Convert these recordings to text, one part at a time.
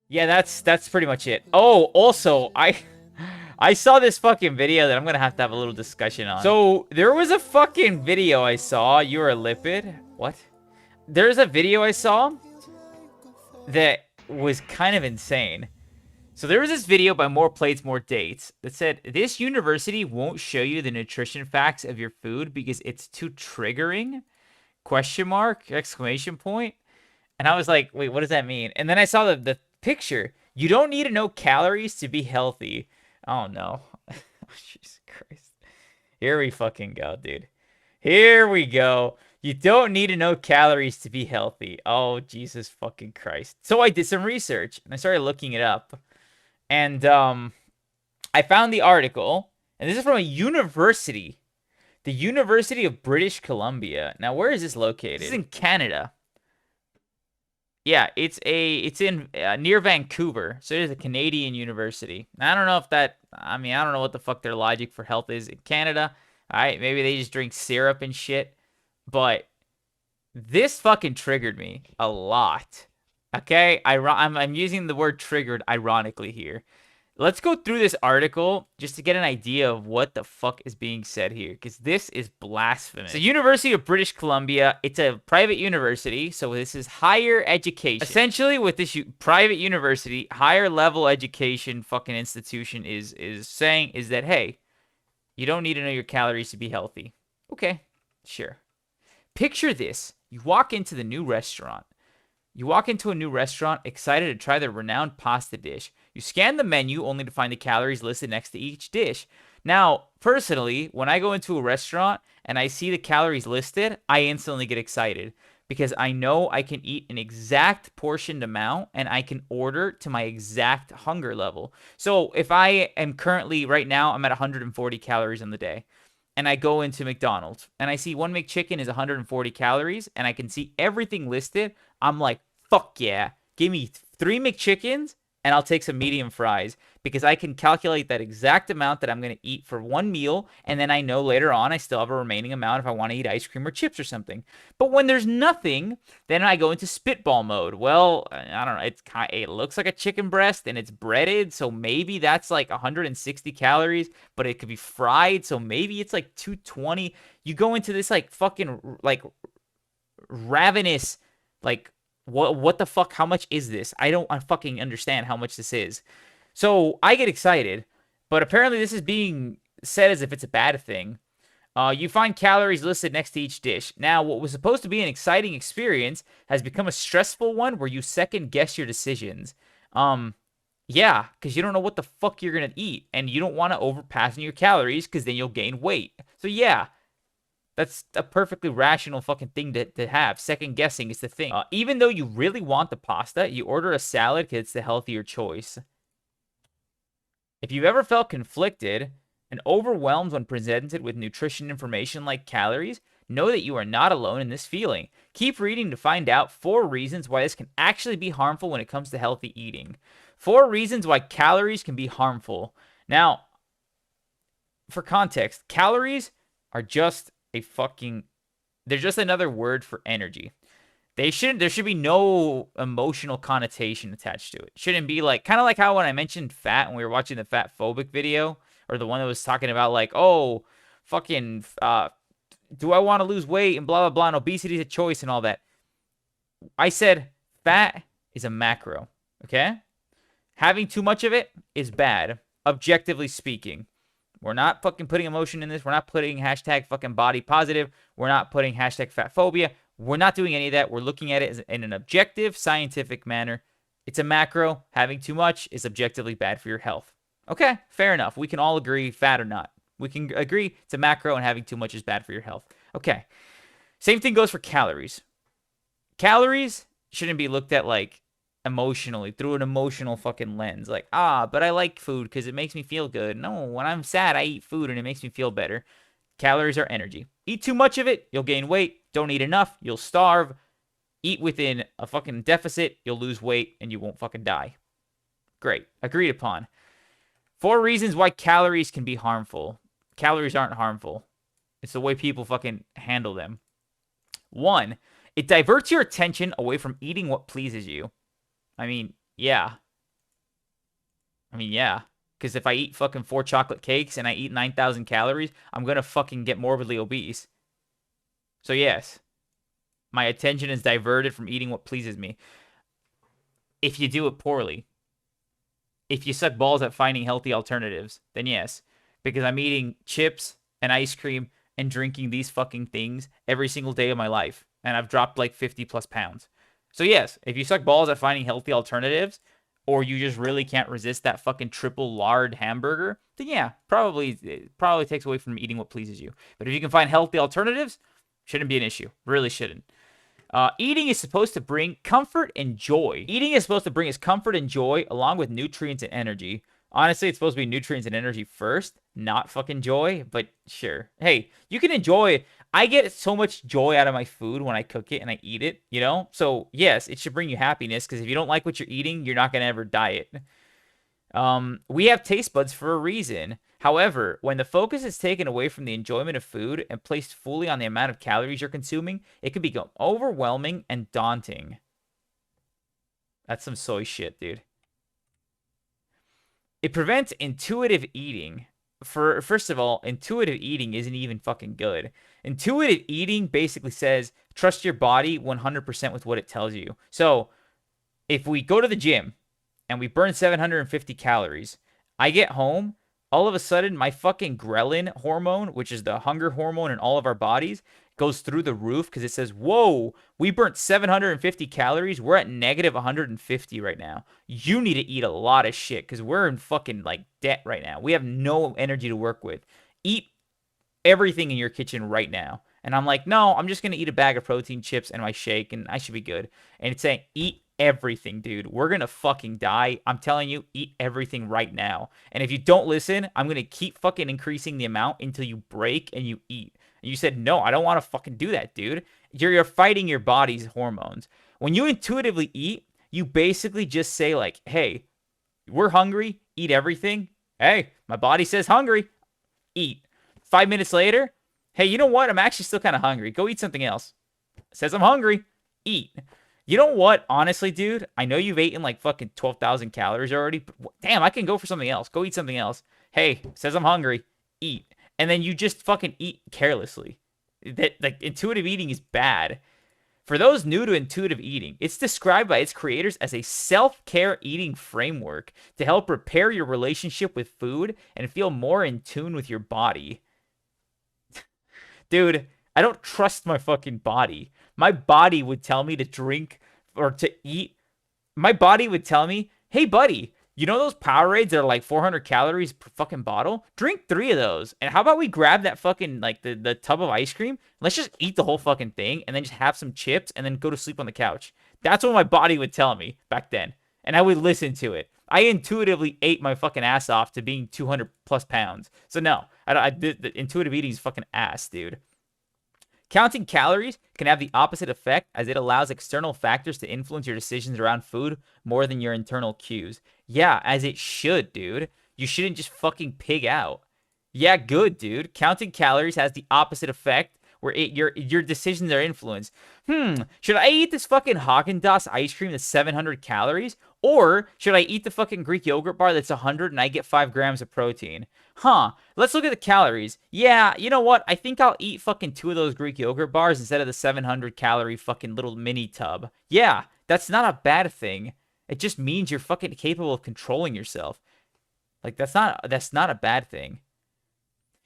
Yeah, that's pretty much it. Oh, also, I saw this fucking video that I'm gonna have a little discussion on. So there was a fucking video I saw. You're a lipid. What? There's a video I saw that was kind of insane. So there was this video by More Plates, More Dates that said this university won't show you the nutrition facts of your food because it's too triggering. Question mark, exclamation point. And I was like, wait, what does that mean? And then I saw the picture. You don't need to know calories to be healthy. Oh no. Jesus Christ. Here we fucking go, dude. Here we go. You don't need to know calories to be healthy. Oh, Jesus fucking Christ. So I did some research and I started looking it up. And I found the article, and this is from a university, the University of British Columbia. Now, where is this located? This is in Canada. Yeah, it's in near Vancouver, so it is a Canadian university. I don't know if that. I mean, I don't know what the fuck their logic for health is in Canada. All right, maybe they just drink syrup and shit, but this fucking triggered me a lot. Okay, I'm using the word triggered ironically here. Let's go through this article just to get an idea of what the fuck is being said here, because this is blasphemous. The University of British Columbia, it's a private university, so this is higher education. Essentially, with this private university, higher level education fucking institution is saying is that, hey, you don't need to know your calories to be healthy. Okay, sure. Picture this. You walk into the new restaurant. You walk into a new restaurant excited to try their renowned pasta dish. You scan the menu only to find the calories listed next to each dish. Now, personally, when I go into a restaurant and I see the calories listed, I instantly get excited because I know I can eat an exact portioned amount and I can order to my exact hunger level. So if I am currently, right now, I'm at 140 calories on the day and I go into McDonald's and I see one McChicken is 140 calories and I can see everything listed, I'm like, fuck yeah. Give me 3 McChickens and I'll take some medium fries because I can calculate that exact amount that I'm going to eat for one meal. And then I know later on I still have a remaining amount if I want to eat ice cream or chips or something. But when there's nothing, then I go into spitball mode. Well, I don't know. It looks like a chicken breast and it's breaded. So maybe that's like 160 calories, but it could be fried. So maybe it's like 220. You go into this like fucking like ravenous like what the fuck, how much is this? I fucking understand how much this is. So I get excited, but apparently this is being said as if it's a bad thing. You find calories listed next to each dish. Now, what was supposed to be an exciting experience has become a stressful one where you second guess your decisions. Yeah, because you don't know what the fuck you're gonna eat, and you don't want to overpass on your calories because then you'll gain weight. So yeah, that's a perfectly rational fucking thing to have. Second guessing is the thing. Even though you really want the pasta, you order a salad because it's the healthier choice. If you've ever felt conflicted and overwhelmed when presented with nutrition information like calories, know that you are not alone in this feeling. Keep reading to find out 4 reasons why this can actually be harmful when it comes to healthy eating. 4 reasons why calories can be harmful. Now, for context, calories are just they're just another word for energy. There should be no emotional connotation attached to it. Shouldn't be like, kind of like how when I mentioned fat when we were watching the fat phobic video, or the one that was talking about like, oh, fucking, do I want to lose weight and blah, blah, blah, and obesity is a choice and all that. I said fat is a macro, okay? Having too much of it is bad, objectively speaking. We're not fucking putting emotion in this. We're not putting hashtag fucking body positive. We're not putting hashtag fat phobia. We're not doing any of that. We're looking at it in an objective, scientific manner. It's a macro. Having too much is objectively bad for your health. Okay, fair enough. We can all agree, fat or not. We can agree it's a macro and having too much is bad for your health. Okay. Same thing goes for calories. Calories shouldn't be looked at like emotionally through an emotional fucking lens. Like, but I like food because it makes me feel good. No, when I'm sad, I eat food and it makes me feel better. Calories are energy. Eat too much of it, you'll gain weight. Don't eat enough, you'll starve. Eat within a fucking deficit, you'll lose weight and you won't fucking die. Great. Agreed upon. 4 reasons why calories can be harmful. Calories aren't harmful. It's the way people fucking handle them. 1, it diverts your attention away from eating what pleases you. I mean, yeah, I mean, yeah. Because if I eat fucking 4 chocolate cakes and I eat 9,000 calories, I'm gonna fucking get morbidly obese. So yes, my attention is diverted from eating what pleases me. If you do it poorly, if you suck balls at finding healthy alternatives, then yes. Because I'm eating chips and ice cream and drinking these fucking things every single day of my life. And I've dropped like 50 plus pounds. So yes, if you suck balls at finding healthy alternatives, or you just really can't resist that fucking triple lard hamburger, then yeah, it probably takes away from eating what pleases you. But if you can find healthy alternatives, shouldn't be an issue. Really shouldn't. Eating is supposed to bring comfort and joy. Eating is supposed to bring us comfort and joy along with nutrients and energy. Honestly, it's supposed to be nutrients and energy first, not fucking joy, but sure. Hey, you can enjoy. I get so much joy out of my food when I cook it and I eat it, you know? So, yes, it should bring you happiness because if you don't like what you're eating, you're not going to ever diet. We have taste buds for a reason. However, when the focus is taken away from the enjoyment of food and placed fully on the amount of calories you're consuming, it can become overwhelming and daunting. That's some soy shit, dude. It prevents intuitive eating. First of all, intuitive eating isn't even fucking good. Intuitive eating basically says trust your body 100% with what it tells you. So, if we go to the gym and we burn 750 calories, I get home, all of a sudden my fucking ghrelin hormone, which is the hunger hormone in all of our bodies, goes through the roof because it says, whoa, we burnt 750 calories. We're at negative 150 right now. You need to eat a lot of shit because we're in fucking like debt right now. We have no energy to work with. Eat everything in your kitchen right now. And I'm like, no, I'm just going to eat a bag of protein chips and my shake and I should be good. And it's saying, eat everything, dude. We're going to fucking die. I'm telling you, eat everything right now. And if you don't listen, I'm going to keep fucking increasing the amount until you break and you eat. And you said, no, I don't want to fucking do that, dude. You're fighting your body's hormones. When you intuitively eat, you basically just say like, hey, we're hungry, eat everything. Hey, my body says hungry, eat. 5 minutes later, hey, you know what? I'm actually still kind of hungry. Go eat something else. It says I'm hungry, eat. You know what? Honestly, dude, I know you've eaten like fucking 12,000 calories already. But damn, I can go for something else. Go eat something else. Hey, says I'm hungry, eat. And then you just fucking eat carelessly. That like intuitive eating is bad. For those new to intuitive eating, it's described by its creators as a self-care eating framework to help repair your relationship with food and feel more in tune with your body. Dude, I don't trust my fucking body. My body would tell me to drink or to eat. My body would tell me, hey, buddy, you know those Powerades that are like 400 calories per fucking bottle? Drink 3 of those. And how about we grab that fucking, like, the tub of ice cream? Let's just eat the whole fucking thing and then just have some chips and then go to sleep on the couch. That's what my body would tell me back then. And I would listen to it. I intuitively ate my fucking ass off to being 200 plus pounds. So no, the intuitive eating is fucking ass, dude. Counting calories can have the opposite effect as it allows external factors to influence your decisions around food more than your internal cues. Yeah, as it should, dude. You shouldn't just fucking pig out. Yeah, good, dude. Counting calories has the opposite effect where your decisions are influenced. Should I eat this fucking Haagen-Dazs ice cream that's 700 calories? Or should I eat the fucking Greek yogurt bar that's 100 and I get 5 grams of protein? Let's look at the calories. Yeah, you know what? I think I'll eat fucking 2 of those Greek yogurt bars instead of the 700 calorie fucking little mini tub. Yeah, that's not a bad thing. It just means you're fucking capable of controlling yourself. Like, that's not a bad thing.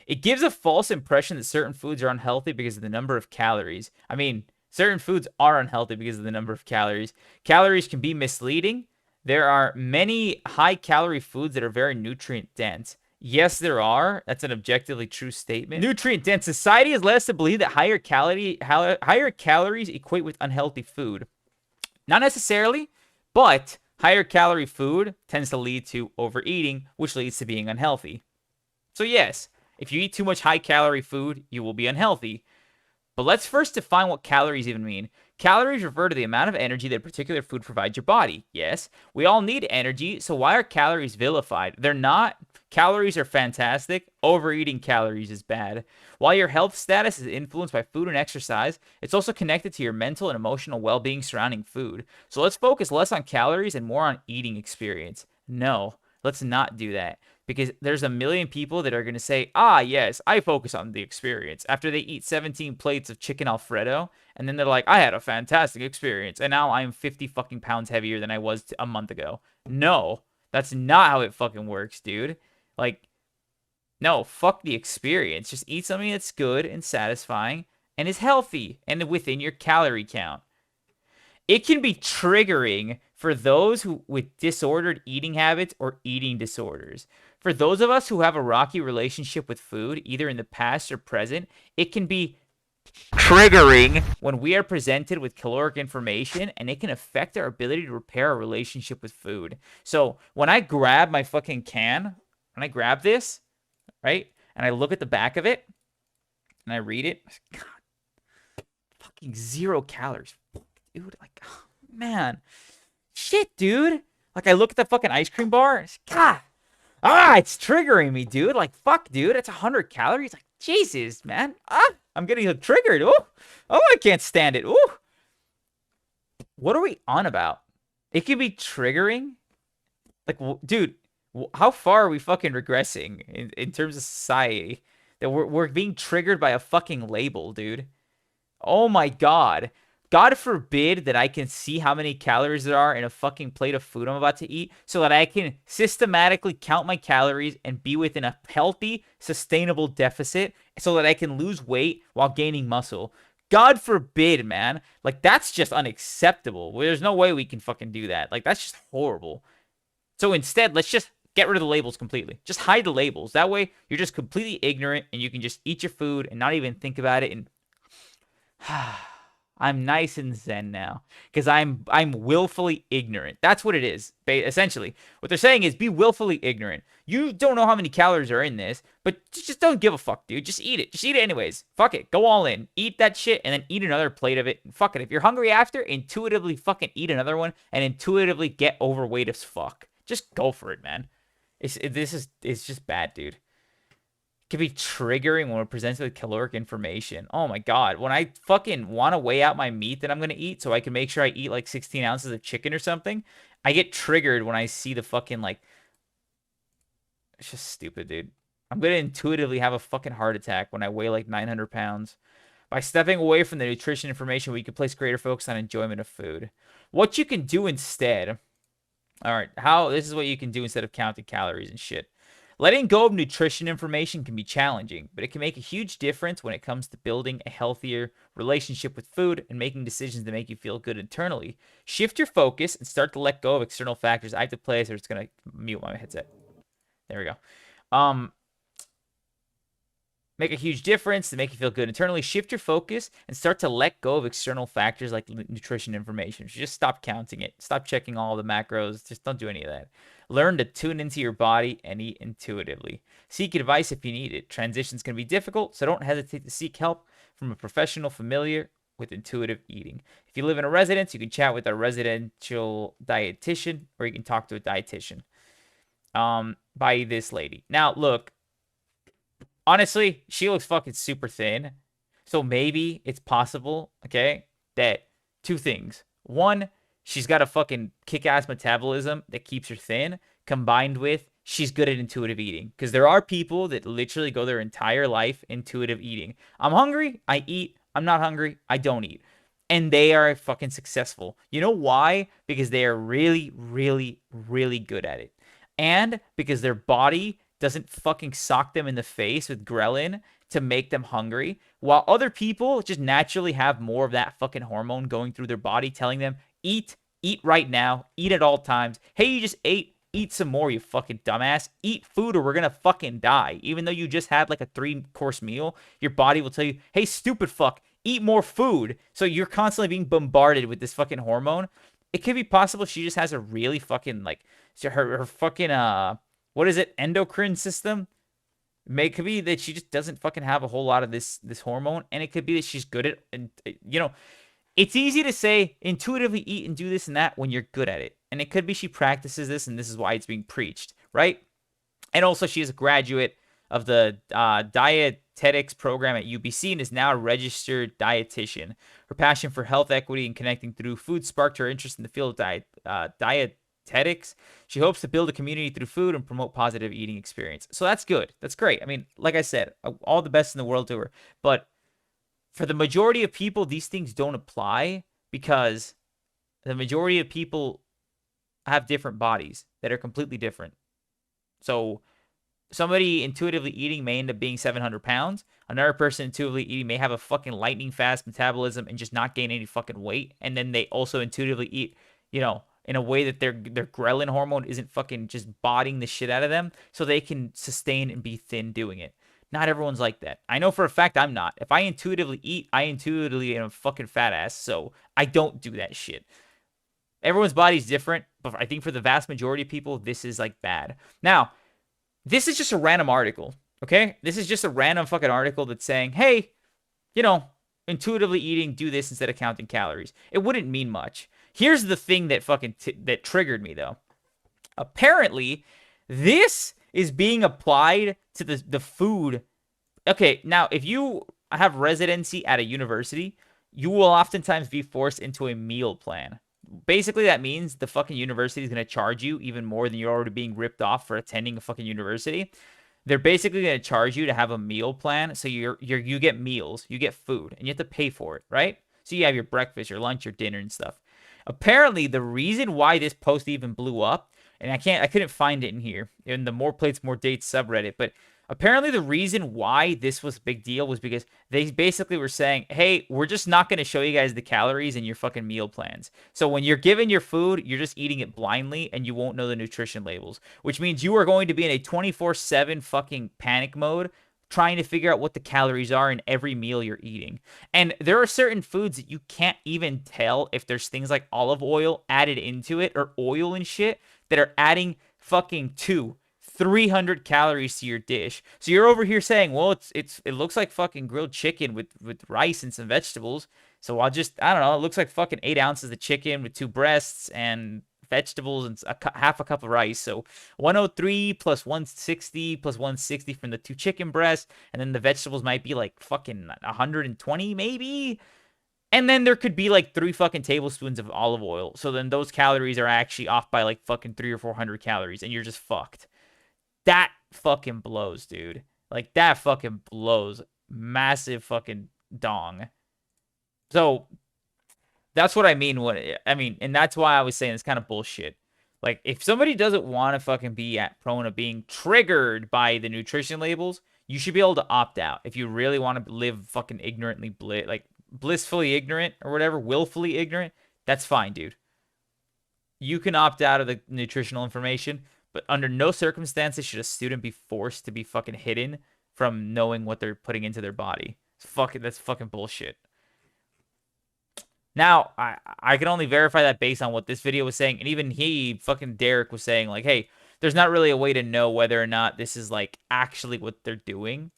It gives a false impression that certain foods are unhealthy because of the number of calories. I mean, certain foods are unhealthy because of the number of calories. Calories can be misleading. There are many high-calorie foods that are very nutrient-dense. Yes, there are. That's an objectively true statement. Nutrient-dense society has led us to believe that higher calories equate with unhealthy food. Not necessarily, but higher calorie food tends to lead to overeating, which leads to being unhealthy. So yes, if you eat too much high-calorie food, you will be unhealthy. But let's first define what calories even mean. Calories refer to the amount of energy that a particular food provides your body. Yes, we all need energy, so why are calories vilified? They're not. Calories are fantastic. Overeating calories is bad. While your health status is influenced by food and exercise, it's also connected to your mental and emotional well-being surrounding food. So let's focus less on calories and more on eating experience. No, Let's not do that. Because there's a million people that are going to say, ah, yes, I focus on the experience after they eat 17 plates of chicken Alfredo. And then they're like, I had a fantastic experience. And now I'm 50 fucking pounds heavier than I was a month ago. No, that's not how it fucking works, dude. Like, no, fuck the experience. Just eat something that's good and satisfying and is healthy and within your calorie count. It can be triggering for those who with disordered eating habits or eating disorders. For those of us who have a rocky relationship with food, either in the past or present, it can be triggering when we are presented with caloric information, and it can affect our ability to repair our relationship with food. So when I grab my fucking can, when I grab this, right, and I look at the back of it, and I read it, God, fucking 0 calories. Dude, like, oh, man. Shit, dude. Like, I look at the fucking ice cream bar. God. It's triggering me, dude. Like, fuck, dude. It's 100 calories. Like, Jesus, man. I'm getting triggered. Oh, I can't stand it. Oh. What are we on about? It can be triggering. Like, dude, how far are we fucking regressing in terms of society? That we're being triggered by a fucking label, dude. Oh my God. God forbid that I can see how many calories there are in a fucking plate of food I'm about to eat so that I can systematically count my calories and be within a healthy, sustainable deficit so that I can lose weight while gaining muscle. God forbid, man. Like, that's just unacceptable. There's no way we can fucking do that. Like, that's just horrible. So instead, let's just get rid of the labels completely. Just hide the labels. That way, you're just completely ignorant and you can just eat your food and not even think about it. And I'm nice and zen now because I'm willfully ignorant. That's what it is, essentially. What they're saying is be willfully ignorant. You don't know how many calories are in this, but just don't give a fuck, dude. Just eat it. Just eat it anyways. Fuck it. Go all in. Eat that shit and then eat another plate of it. Fuck it. If you're hungry after, intuitively fucking eat another one and intuitively get overweight as fuck. Just go for it, man. It's just bad, dude. Can be triggering when we're presented with caloric information. Oh my God. When I fucking want to weigh out my meat that I'm going to eat so I can make sure I eat like 16 ounces of chicken or something, I get triggered when I see the fucking like, it's just stupid, dude. I'm going to intuitively have a fucking heart attack when I weigh like 900 pounds. By stepping away from the nutrition information, we can place greater focus on enjoyment of food. What you can do instead, all right, this is what you can do instead of counting calories and shit. Letting go of nutrition information can be challenging, but it can make a huge difference when it comes to building a healthier relationship with food and making decisions that make you feel good internally. Shift your focus and start to let go of external factors. I have to play, so it's going to mute my headset. There we go. Make a huge difference to make you feel good internally. Shift your focus and start to let go of external factors like nutrition information. Just stop counting it. Stop checking all the macros. Just don't do any of that. Learn to tune into your body and eat intuitively. Seek advice if you need it. Transitions can be difficult, so don't hesitate to seek help from a professional familiar with intuitive eating. If you live in a residence, you can chat with a residential dietitian, or you can talk to a dietitian by this lady. Now, look, honestly, she looks fucking super thin. So maybe it's possible, okay, that 2 things. 1, she's got a fucking kick-ass metabolism that keeps her thin, combined with she's good at intuitive eating. Because there are people that literally go their entire life intuitive eating. I'm hungry, I eat. I'm not hungry, I don't eat. And they are fucking successful. You know why? Because they are really, really, really good at it. And because their body doesn't fucking sock them in the face with ghrelin to make them hungry, while other people just naturally have more of that fucking hormone going through their body telling them, eat right now, eat at all times. Hey, you just ate, eat some more, you fucking dumbass. Eat food or we're gonna fucking die. Even though you just had like a 3-course meal, your body will tell you, hey, stupid fuck, eat more food. So you're constantly being bombarded with this fucking hormone. It could be possible she just has a really fucking, like, her fucking, what is it, endocrine system? It could be that she just doesn't fucking have a whole lot of this hormone, and it could be that she's good at, and you know, it's easy to say intuitively eat and do this and that when you're good at it. And it could be she practices this, and this is why it's being preached, right? And also, she is a graduate of the dietetics program at UBC and is now a registered dietitian. Her passion for health equity and connecting through food sparked her interest in the field of dietetics dietetics. She hopes to build a community through food and promote positive eating experience. So that's good. That's great. I mean, like I said, all the best in the world to her. But for the majority of people, these things don't apply because the majority of people have different bodies that are completely different. So somebody intuitively eating may end up being 700 pounds. Another person intuitively eating may have a fucking lightning fast metabolism and just not gain any fucking weight. And then they also intuitively eat, in a way that their ghrelin hormone isn't fucking just bodying the shit out of them, so they can sustain and be thin doing it. Not everyone's like that. I know for a fact I'm not. If I intuitively eat, I intuitively am a fucking fat ass, so I don't do that shit. Everyone's body's different, but I think for the vast majority of people, this is like bad. Now, this is just a random article, okay? This is just a random fucking article that's saying, hey, intuitively eating, do this instead of counting calories. It wouldn't mean much. Here's the thing that fucking that triggered me, though. Apparently, this is being applied to the food. Okay, now, if you have residency at a university, you will oftentimes be forced into a meal plan. Basically, that means the fucking university is going to charge you even more than you're already being ripped off for attending a fucking university. They're basically going to charge you to have a meal plan. So you get meals, you get food, and you have to pay for it, right? So you have your breakfast, your lunch, your dinner, and stuff. Apparently, the reason why this post even blew up, and I couldn't find it in here, in the More Plates, More Dates subreddit, but apparently the reason why this was a big deal was because they basically were saying, hey, we're just not going to show you guys the calories in your fucking meal plans. So when you're given your food, you're just eating it blindly and you won't know the nutrition labels, which means you are going to be in a 24/7 fucking panic mode trying to figure out what the calories are in every meal you're eating. And there are certain foods that you can't even tell if there's things like olive oil added into it or oil and shit that are adding fucking 300 calories to your dish. So you're over here saying, well, it looks like fucking grilled chicken with rice and some vegetables. So I don't know, it looks like fucking 8 ounces of chicken with 2 breasts and vegetables and half a cup of rice. So 103 plus 160 plus 160 from the 2 chicken breasts. And then the vegetables might be like fucking 120 maybe. And then there could be like 3 fucking tablespoons of olive oil. So then those calories are actually off by like fucking 300 or 400 calories. And you're just fucked. That fucking blows, dude. Like, that fucking blows. Massive fucking dong. So, that's what I mean. And that's why I was saying it's kind of bullshit. Like, if somebody doesn't want to fucking be prone to being triggered by the nutrition labels, you should be able to opt out. If you really want to live fucking ignorantly, blissfully ignorant or whatever, willfully ignorant, that's fine, dude. You can opt out of the nutritional information. But under no circumstances should a student be forced to be fucking hidden from knowing what they're putting into their body. That's fucking bullshit. Now, I can only verify that based on what this video was saying. And even fucking Derek was saying, like, hey, there's not really a way to know whether or not this is, like, actually what they're doing.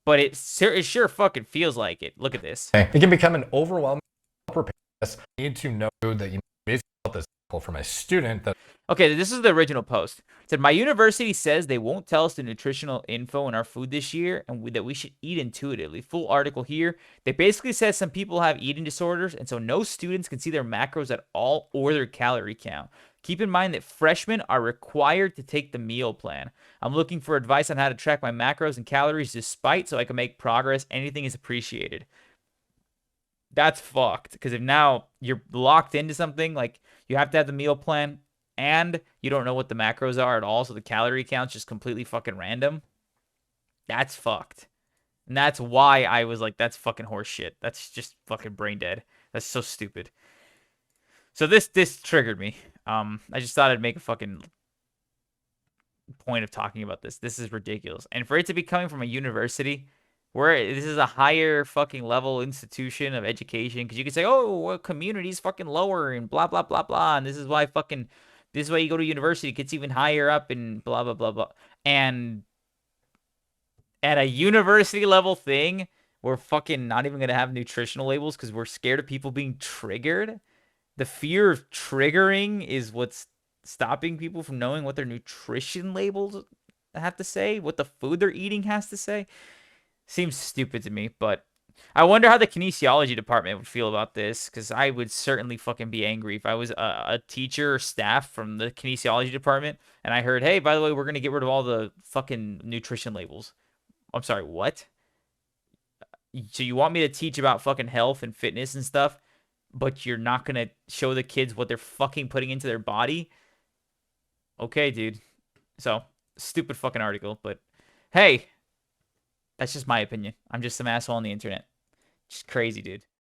But it sure fucking feels like it. Look at this. It can become an overwhelming process. I need to know that you basically built this for my student that. Okay, this is the original post. It said, my university says they won't tell us the nutritional info in our food this year and that we should eat intuitively. Full article here. They basically said some people have eating disorders, and so no students can see their macros at all or their calorie count. Keep in mind that freshmen are required to take the meal plan. I'm looking for advice on how to track my macros and calories despite so I can make progress. Anything is appreciated. That's fucked, because if now you're locked into something, like you have to have the meal plan, and you don't know what the macros are at all, so the calorie count's just completely fucking random. That's fucked. And that's why I was like, that's fucking horse shit. That's just fucking brain dead. That's so stupid. So this triggered me. I just thought I'd make a fucking point of talking about this. This is ridiculous. And for it to be coming from a university where this is a higher fucking level institution of education, because you could say, oh, well, community's fucking lower and blah, blah, blah, blah. And this is why you go to university, it gets even higher up and blah, blah, blah, blah. And at a university level thing, we're fucking not even going to have nutritional labels because we're scared of people being triggered. The fear of triggering is what's stopping people from knowing what their nutrition labels have to say, what the food they're eating has to say. Seems stupid to me, but I wonder how the kinesiology department would feel about this, because I would certainly fucking be angry if I was a teacher or staff from the kinesiology department and I heard, hey, by the way, we're gonna get rid of all the fucking nutrition labels. I'm sorry, what? So you want me to teach about fucking health and fitness and stuff, but you're not gonna show the kids what they're fucking putting into their body? Okay, dude. So, stupid fucking article, but hey, that's just my opinion. I'm just some asshole on the internet. Just crazy, dude.